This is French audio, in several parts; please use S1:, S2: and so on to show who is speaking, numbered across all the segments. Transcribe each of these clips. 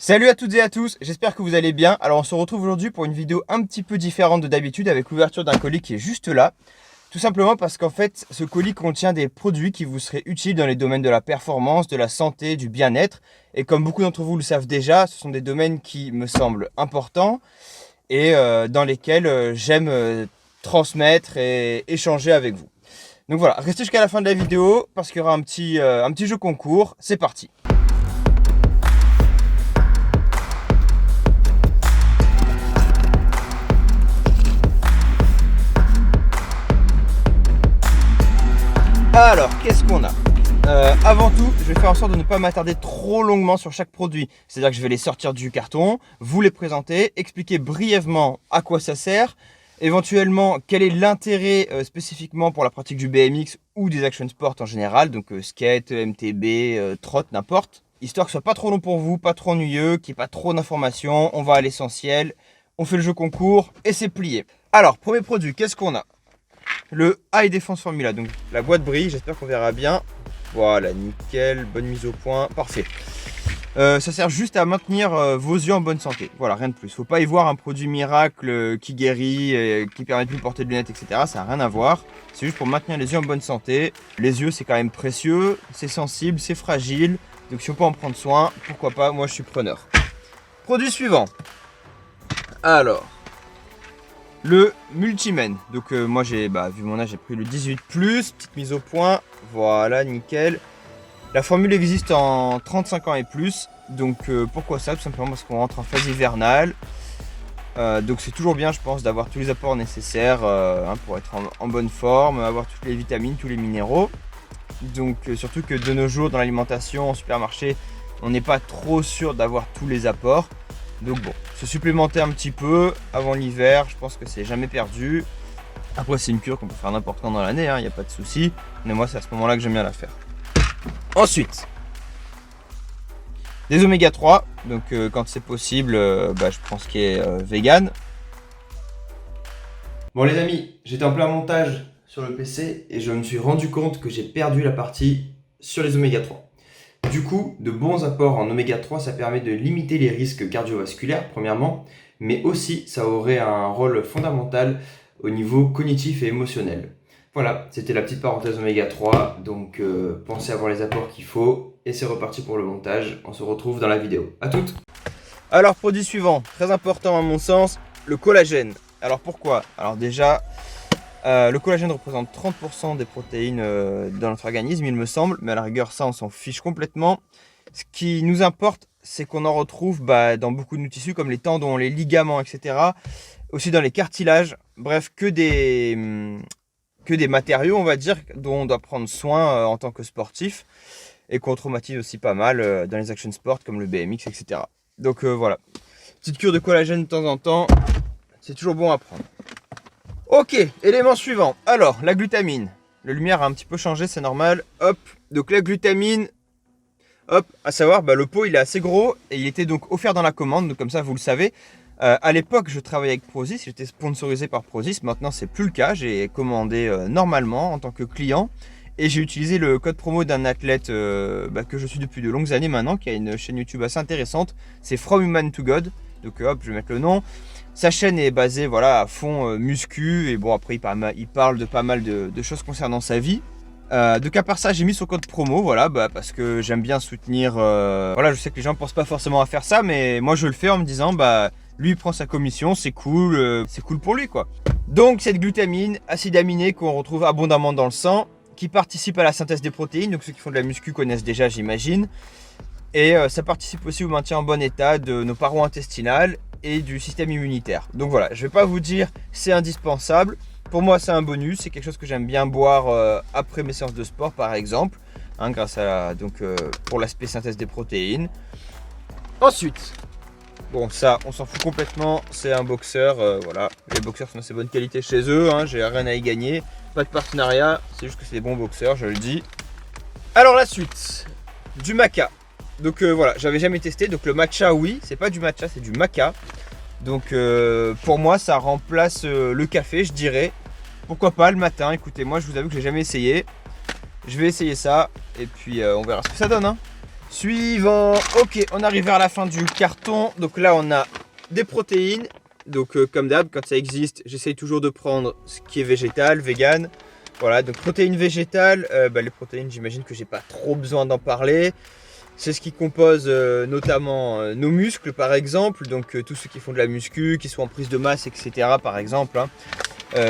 S1: Salut à toutes et à tous, j'espère que vous allez bien. Alors on se retrouve aujourd'hui pour une vidéo un petit peu différente de d'habitude avec l'ouverture d'un colis qui est juste là. Tout simplement parce qu'en fait ce colis contient des produits qui vous seraient utiles dans les domaines de la performance, de la santé, du bien-être. Et comme beaucoup d'entre vous le savent déjà, ce sont des domaines qui me semblent importants et dans lesquels j'aime transmettre et échanger avec vous. Donc voilà, restez jusqu'à la fin de la vidéo parce qu'il y aura un petit jeu concours. C'est parti. Alors, qu'est-ce qu'on a avant tout, je vais faire en sorte de ne pas m'attarder trop longuement sur chaque produit. C'est-à-dire que je vais les sortir du carton, vous les présenter, expliquer brièvement à quoi ça sert, éventuellement quel est l'intérêt spécifiquement pour la pratique du BMX ou des action sports en général, donc skate, MTB, trot, n'importe. Histoire que ce soit pas trop long pour vous, pas trop ennuyeux, qu'il n'y ait pas trop d'informations, on va à l'essentiel, on fait le jeu concours et c'est plié. Alors, premier produit, qu'est-ce qu'on a ? Le High Defense Formula, donc la boîte brille, j'espère qu'on verra bien. Voilà, nickel, bonne mise au point, parfait. Ça sert juste à maintenir vos yeux en bonne santé, voilà, rien de plus. Faut pas y voir un produit miracle qui guérit, qui permet de plus porter de lunettes, etc. Ça n'a rien à voir, c'est juste pour maintenir les yeux en bonne santé. Les yeux, c'est quand même précieux, c'est sensible, c'est fragile, donc si on peut en prendre soin, pourquoi pas, moi je suis preneur. Produit suivant. Alors, le Multimen, donc moi j'ai, vu mon âge, j'ai pris le 18+, petite mise au point, voilà, nickel. La formule existe en 35 ans et plus, donc pourquoi ça? Tout simplement parce qu'on rentre en phase hivernale, donc c'est toujours bien je pense d'avoir tous les apports nécessaires pour être en bonne forme, avoir toutes les vitamines, tous les minéraux. Donc surtout que de nos jours dans l'alimentation, en supermarché, on n'est pas trop sûr d'avoir tous les apports. Donc bon, se supplémenter un petit peu avant l'hiver, je pense que c'est jamais perdu. Après c'est une cure qu'on peut faire n'importe quand dans l'année, il n'y a pas de souci. Mais moi c'est à ce moment-là que j'aime bien la faire. Ensuite, des oméga 3. Donc quand c'est possible, je prends ce qui est vegan. Bon les amis, j'étais en plein montage sur le PC et je me suis rendu compte que j'ai perdu la partie sur les oméga 3. Du coup, de bons apports en oméga 3, ça permet de limiter les risques cardiovasculaires, premièrement, mais aussi ça aurait un rôle fondamental au niveau cognitif et émotionnel. Voilà, c'était la petite parenthèse oméga 3, donc pensez à avoir les apports qu'il faut, et c'est reparti pour le montage. On se retrouve dans la vidéo. À toutes. Alors, produit suivant, très important à mon sens, le collagène. Alors pourquoi? Alors déjà, le collagène représente 30% des protéines dans notre organisme, il me semble, mais à la rigueur, ça, on s'en fiche complètement. Ce qui nous importe, c'est qu'on en retrouve dans beaucoup de nos tissus, comme les tendons, les ligaments, etc. Aussi dans les cartilages, bref, que des matériaux, on va dire, dont on doit prendre soin en tant que sportif, et qu'on traumatise aussi pas mal dans les action sports, comme le BMX, etc. Donc voilà, petite cure de collagène de temps en temps, c'est toujours bon à prendre. Ok, élément suivant. Alors, la glutamine. La lumière a un petit peu changé, c'est normal. Hop, donc la glutamine, hop, à savoir, le pot il est assez gros et il était donc offert dans la commande, donc comme ça vous le savez. À l'époque, je travaillais avec Prozis, j'étais sponsorisé par Prozis. Maintenant, c'est plus le cas. J'ai commandé normalement en tant que client et j'ai utilisé le code promo d'un athlète que je suis depuis de longues années maintenant, qui a une chaîne YouTube assez intéressante. C'est From Human to God. Donc hop, je vais mettre le nom. Sa chaîne est basée à fond muscu et bon après il parle de pas mal de choses concernant sa vie. Donc à part ça, j'ai mis son code promo, parce que j'aime bien soutenir. Je sais que les gens pensent pas forcément à faire ça, mais moi je le fais en me disant lui il prend sa commission, c'est cool pour lui quoi. Donc cette glutamine, acide aminé qu'on retrouve abondamment dans le sang, qui participe à la synthèse des protéines. Donc ceux qui font de la muscu connaissent déjà, j'imagine. Et ça participe aussi au maintien en bon état de nos parois intestinales et du système immunitaire. Donc voilà, je vais pas vous dire c'est indispensable. Pour moi c'est un bonus, c'est quelque chose que j'aime bien boire après mes séances de sport par exemple, grâce à pour l'aspect synthèse des protéines. Ensuite, bon ça on s'en fout complètement, c'est un boxeur, voilà, les boxeurs sont assez bonne qualité chez eux, j'ai rien à y gagner, pas de partenariat, c'est juste que c'est des bons boxeurs, je le dis. Alors la suite, du maca. Donc voilà, j'avais jamais testé, donc le matcha oui, c'est pas du matcha, c'est du maca. Donc pour moi ça remplace le café, je dirais. Pourquoi pas le matin, écoutez, moi je vous avoue que j'ai jamais essayé. Je vais essayer ça et puis on verra ce que ça donne. Suivant. Ok, on arrive vers la fin du carton. Donc là, on a des protéines. Donc comme d'hab, quand ça existe, j'essaye toujours de prendre ce qui est végétal, vegan. Voilà, donc protéines végétales. Les protéines, j'imagine que j'ai pas trop besoin d'en parler. C'est ce qui compose notamment nos muscles, par exemple. Donc tous ceux qui font de la muscu, qui sont en prise de masse, etc. par exemple,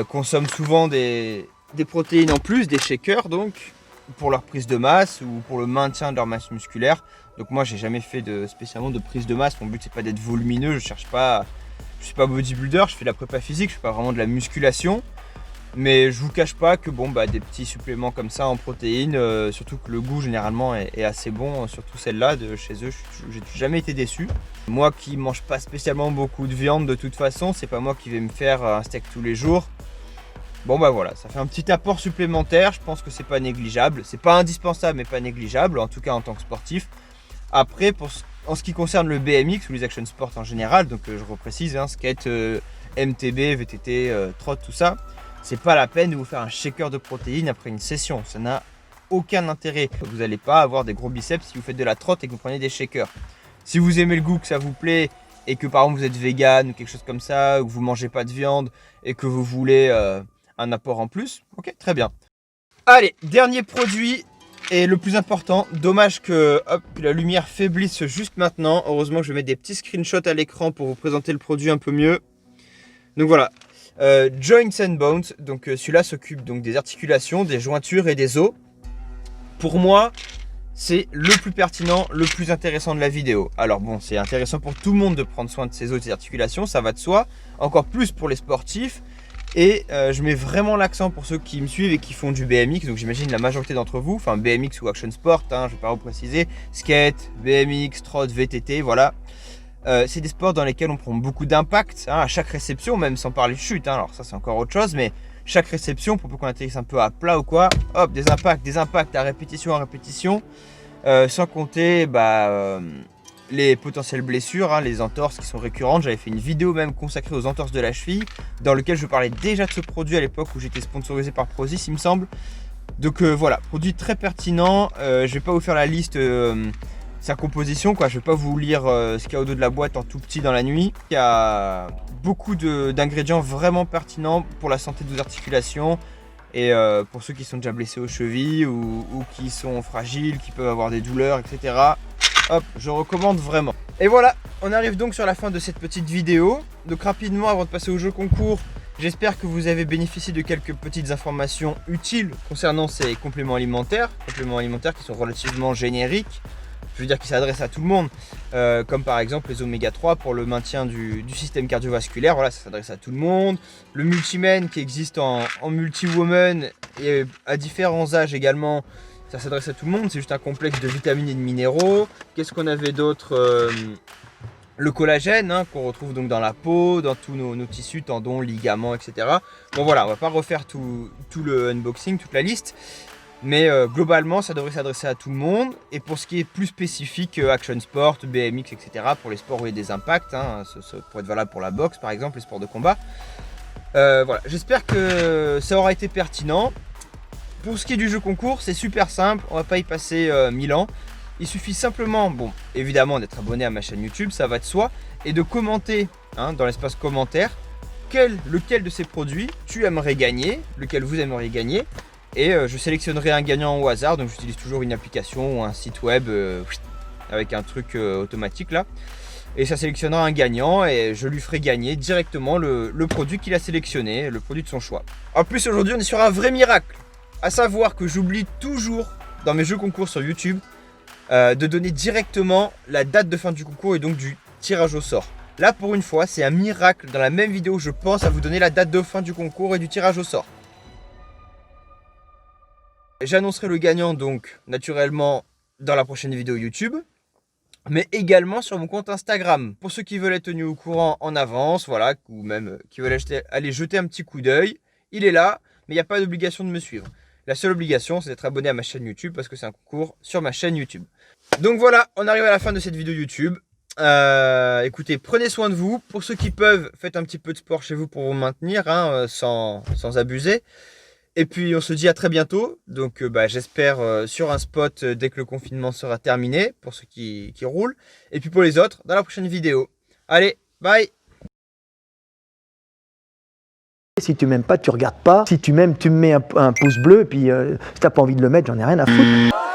S1: consomment souvent des protéines en plus, des shakers donc, pour leur prise de masse ou pour le maintien de leur masse musculaire. Donc moi, j'ai jamais fait spécialement de prise de masse. Mon but, c'est pas d'être volumineux. Je suis pas bodybuilder, je fais de la prépa physique, je fais pas vraiment de la musculation. Mais je vous cache pas que des petits suppléments comme ça en protéines, surtout que le goût généralement est assez bon, surtout celle-là de chez eux, j'ai jamais été déçu. Moi qui mange pas spécialement beaucoup de viande de toute façon, c'est pas moi qui vais me faire un steak tous les jours. Voilà, ça fait un petit apport supplémentaire, je pense que c'est pas négligeable. C'est pas indispensable mais pas négligeable, en tout cas en tant que sportif. Après, en ce qui concerne le BMX ou les action sports en général, donc je reprécise, skate, MTB, VTT, trot, tout ça, c'est pas la peine de vous faire un shaker de protéines après une session. Ça n'a aucun intérêt. Vous n'allez pas avoir des gros biceps si vous faites de la trotte et que vous prenez des shakers. Si vous aimez le goût, que ça vous plaît et que par exemple vous êtes vegan ou quelque chose comme ça, ou que vous mangez pas de viande et que vous voulez un apport en plus, ok, très bien. Allez, dernier produit et le plus important. Dommage que la lumière faiblisse juste maintenant. Heureusement que je vais mettre des petits screenshots à l'écran pour vous présenter le produit un peu mieux. Donc voilà. Joints and Bones, donc celui-là s'occupe donc des articulations, des jointures et des os. Pour moi, c'est le plus pertinent, le plus intéressant de la vidéo. Alors bon, c'est intéressant pour tout le monde de prendre soin de ses os et de ses articulations, ça va de soi. Encore plus pour les sportifs. Et je mets vraiment l'accent pour ceux qui me suivent et qui font du BMX. Donc j'imagine la majorité d'entre vous, enfin BMX ou Action Sport, je ne vais pas vous préciser. Skate, BMX, trot, VTT, voilà. C'est des sports dans lesquels on prend beaucoup d'impact à chaque réception, même sans parler de chute. Alors ça c'est encore autre chose, mais chaque réception, pour peu qu'on atterrisse un peu à plat ou quoi, hop, des impacts à répétition, sans compter les potentielles blessures, les entorses qui sont récurrentes. J'avais fait une vidéo même consacrée aux entorses de la cheville, dans lequel je parlais déjà de ce produit à l'époque où j'étais sponsorisé par Prozis, il me semble. Donc voilà, produit très pertinent. Je vais pas vous faire la liste. Sa composition, je vais pas vous lire ce qu'il y a au dos de la boîte en tout petit dans la nuit. Il y a beaucoup d'ingrédients vraiment pertinents pour la santé de vos articulations et pour ceux qui sont déjà blessés aux chevilles ou qui sont fragiles, qui peuvent avoir des douleurs, etc. Hop, je recommande vraiment. Et voilà, on arrive donc sur la fin de cette petite vidéo. Donc rapidement, avant de passer au jeu concours, j'espère que vous avez bénéficié de quelques petites informations utiles concernant ces compléments alimentaires qui sont relativement génériques. Je veux dire qui s'adresse à tout le monde, comme par exemple les oméga 3 pour le maintien du système cardiovasculaire, voilà, ça s'adresse à tout le monde. Le multimen qui existe en multi-woman et à différents âges également, ça s'adresse à tout le monde, c'est juste un complexe de vitamines et de minéraux. Qu'est-ce qu'on avait d'autre? Le collagène qu'on retrouve donc dans la peau, dans tous nos tissus, tendons, ligaments, etc. Bon voilà, on va pas refaire tout le unboxing, toute la liste. Mais globalement, ça devrait s'adresser à tout le monde. Et pour ce qui est plus spécifique, Action Sport, BMX, etc., pour les sports où il y a des impacts, ça pourrait être valable pour la boxe par exemple, les sports de combat. Voilà, j'espère que ça aura été pertinent. Pour ce qui est du jeu concours, c'est super simple, on va pas y passer 1000 ans. Il suffit simplement, évidemment d'être abonné à ma chaîne YouTube, ça va de soi, et de commenter dans l'espace commentaire lequel de ces produits tu aimerais gagner, lequel vous aimeriez gagner. Et je sélectionnerai un gagnant au hasard, donc j'utilise toujours une application ou un site web avec un truc automatique là. Et ça sélectionnera un gagnant et je lui ferai gagner directement le produit qu'il a sélectionné, le produit de son choix. En plus aujourd'hui on est sur un vrai miracle, à savoir que j'oublie toujours dans mes jeux concours sur YouTube de donner directement la date de fin du concours et donc du tirage au sort. Là pour une fois c'est un miracle, dans la même vidéo je pense à vous donner la date de fin du concours et du tirage au sort. J'annoncerai le gagnant donc naturellement dans la prochaine vidéo YouTube, mais également sur mon compte Instagram. Pour ceux qui veulent être tenus au courant en avance, voilà, ou même qui veulent aller jeter un petit coup d'œil, il est là, mais il n'y a pas d'obligation de me suivre. La seule obligation, c'est d'être abonné à ma chaîne YouTube parce que c'est un concours sur ma chaîne YouTube. Donc voilà, on arrive à la fin de cette vidéo YouTube. Écoutez, prenez soin de vous. Pour ceux qui peuvent, faites un petit peu de sport chez vous pour vous maintenir, sans abuser. Et puis on se dit à très bientôt. Donc j'espère sur un spot dès que le confinement sera terminé, pour ceux qui roulent. Et puis pour les autres, dans la prochaine vidéo. Allez, bye!
S2: Si tu m'aimes pas, tu regardes pas. Si tu m'aimes, tu me mets un pouce bleu. Et puis si t'as pas envie de le mettre, j'en ai rien à foutre.